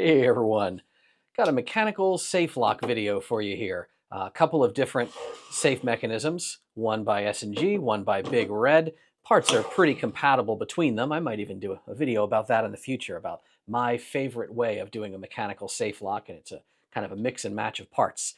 Hey everyone, got a mechanical safe lock video for you here. A couple of different safe mechanisms, one by S&G, one by Big Red. Parts are pretty compatible between them. I might even do a video about that in the future, about my favorite way of doing a mechanical safe lock, and it's a kind of a mix and match of parts.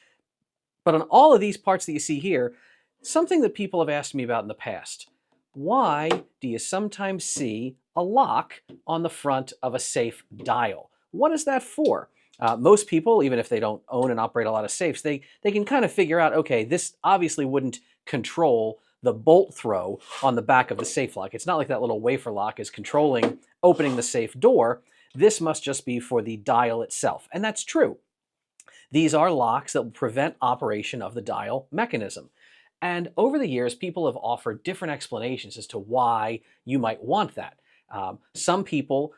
But on all of these parts that you see here, something that people have asked me about in the past. Why do you sometimes see a lock on the front of a safe dial? What is that for? Most people, even if they don't own and operate a lot of safes, they can kind of figure out, okay, this obviously wouldn't control the bolt throw on the back of the safe lock. It's not like that little wafer lock is controlling opening the safe door. This must just be for the dial itself. And that's true. These are locks that will prevent operation of the dial mechanism. And over the years, people have offered different explanations as to why you might want that. Some people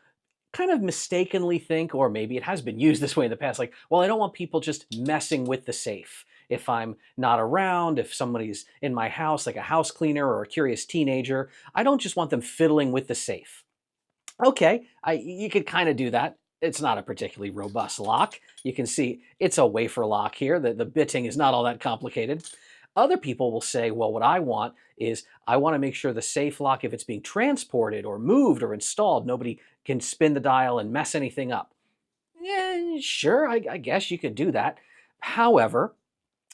kind of mistakenly think, or maybe it has been used this way in the past, like, well, I don't want people just messing with the safe. If I'm not around, if somebody's in my house, like a house cleaner or a curious teenager, I don't just want them fiddling with the safe. Okay, you could kind of do that. It's not a particularly robust lock. You can see it's a wafer lock here. The bitting is not all that complicated. Other people will say, well, what I want is I want to make sure the safe lock, if it's being transported or moved or installed, nobody can spin the dial and mess anything up. Yeah, sure, I guess you could do that. However,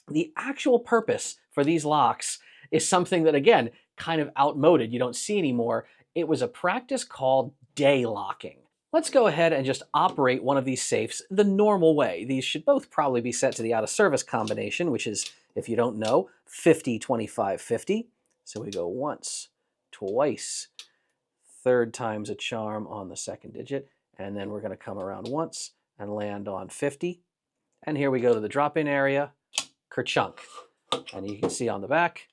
the actual purpose for these locks is something that, again, kind of outmoded. You don't see anymore. It was a practice called day locking. Let's go ahead and just operate one of these safes the normal way. These should both probably be set to the out of service combination, which is, if you don't know, 50, 25, 50. So we go once, twice, third time's a charm on the second digit, and then we're going to come around once and land on 50. And here we go to the drop-in area, kerchunk. And you can see on the back,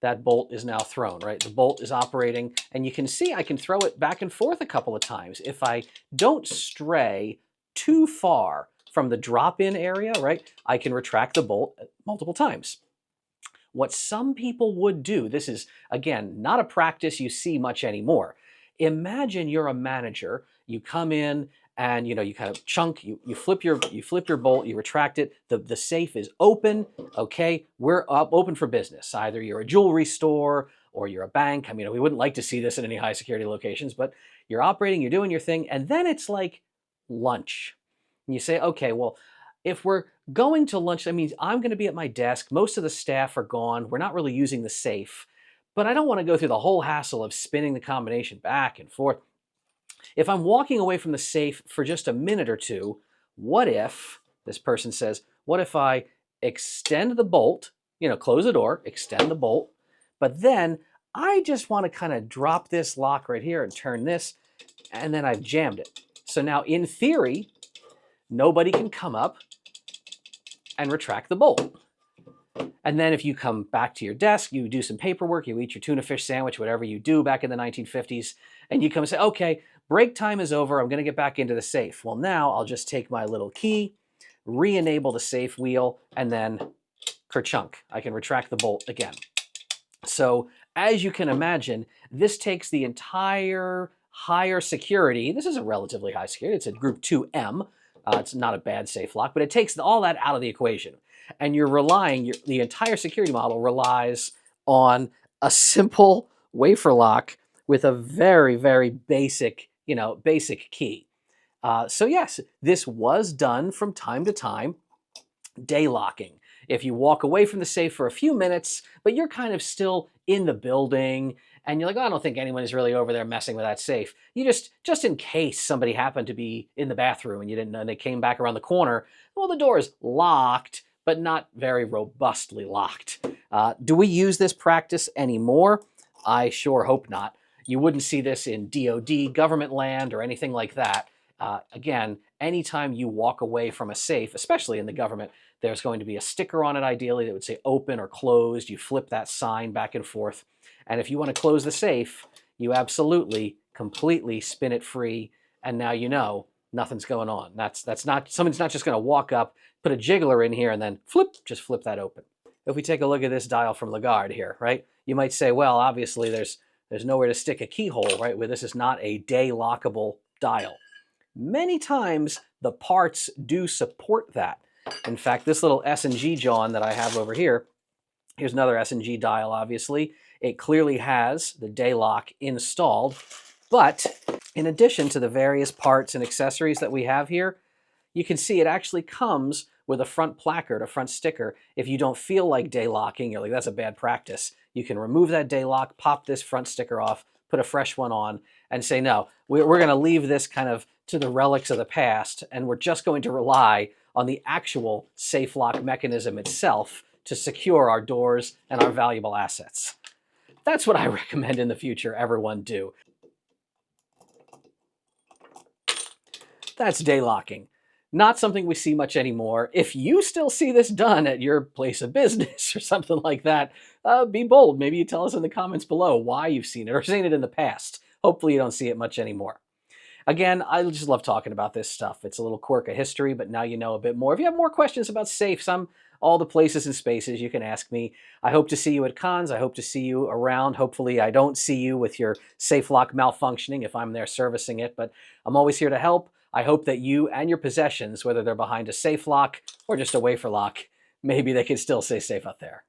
that bolt is now thrown, right? The bolt is operating, and you can see I can throw it back and forth a couple of times. If I don't stray too far from the drop-in area, right, I can retract the bolt multiple times. What some people would do, this is, again, not a practice you see much anymore. Imagine you're a manager, you come in and you kind of chunk, you flip your bolt, you retract it, the safe is open, okay, we're up open for business. Either you're a jewelry store or you're a bank. I mean, we wouldn't like to see this in any high security locations, but you're operating, you're doing your thing, and then it's like lunch. And you say, okay, well, if we're going to lunch, that means I'm going to be at my desk. Most of the staff are gone. We're not really using the safe, but I don't want to go through the whole hassle of spinning the combination back and forth. If I'm walking away from the safe for just a minute or two, what if, this person says, what if I extend the bolt, close the door, extend the bolt, but then I just want to kind of drop this lock right here and turn this, and then I've jammed it. So now in theory, nobody can come up and retract the bolt. And then if you come back to your desk, you do some paperwork, you eat your tuna fish sandwich, whatever you do back in the 1950s, and you come and say, okay, break time is over, I'm going to get back into the safe. Well, now I'll just take my little key, re-enable the safe wheel, and then kerchunk, I can retract the bolt again. So as you can imagine, this takes the entire higher security. This is a relatively high security. It's a group 2M. It's not a bad safe lock, but it takes all that out of the equation. And you're relying, the entire security model relies on a simple wafer lock with a very, very basic, basic key. So yes, this was done from time to time, day locking. If you walk away from the safe for a few minutes, but you're kind of still in the building, and you're like, oh, I don't think anyone is really over there messing with that safe. You just in case somebody happened to be in the bathroom and you didn't know, and they came back around the corner, well, the door is locked, but not very robustly locked. Do we use this practice anymore? I sure hope not. You wouldn't see this in DoD government land or anything like that. Again, anytime you walk away from a safe, especially in the government, there's going to be a sticker on it, ideally, that would say open or closed. You flip that sign back and forth. And if you want to close the safe, you absolutely, completely spin it free. And now you know nothing's going on. That's not, someone's not just going to walk up, put a jiggler in here, and then just flip that open. If we take a look at this dial from Lagarde here, right? You might say, well, obviously there's nowhere to stick a keyhole, right? Where this is not a day lockable dial. many times the parts do support that. In fact, this little S&G John that I have over here, here's another S&G dial, obviously. It clearly has the day lock installed, but in addition to the various parts and accessories that we have here, you can see it actually comes with a front placard, a front sticker. If you don't feel like day locking, you're like, that's a bad practice, you can remove that day lock, pop this front sticker off, put a fresh one on, and say, no, we're going to leave this kind of to the relics of the past, and we're just going to rely on the actual safe lock mechanism itself to secure our doors and our valuable assets. That's what I recommend in the future everyone do. That's day locking. Not something we see much anymore. If you still see this done at your place of business or something like that, be bold. Maybe you tell us in the comments below why you've seen it or seen it in the past. Hopefully you don't see it much anymore. Again, I just love talking about this stuff. It's a little quirk of history, but now you know a bit more. If you have more questions about safes, I'm all the places and spaces you can ask me. I hope to see you at cons. I hope to see you around. Hopefully I don't see you with your safe lock malfunctioning if I'm there servicing it, but I'm always here to help. I hope that you and your possessions, whether they're behind a safe lock or just a wafer lock, maybe they can still stay safe out there.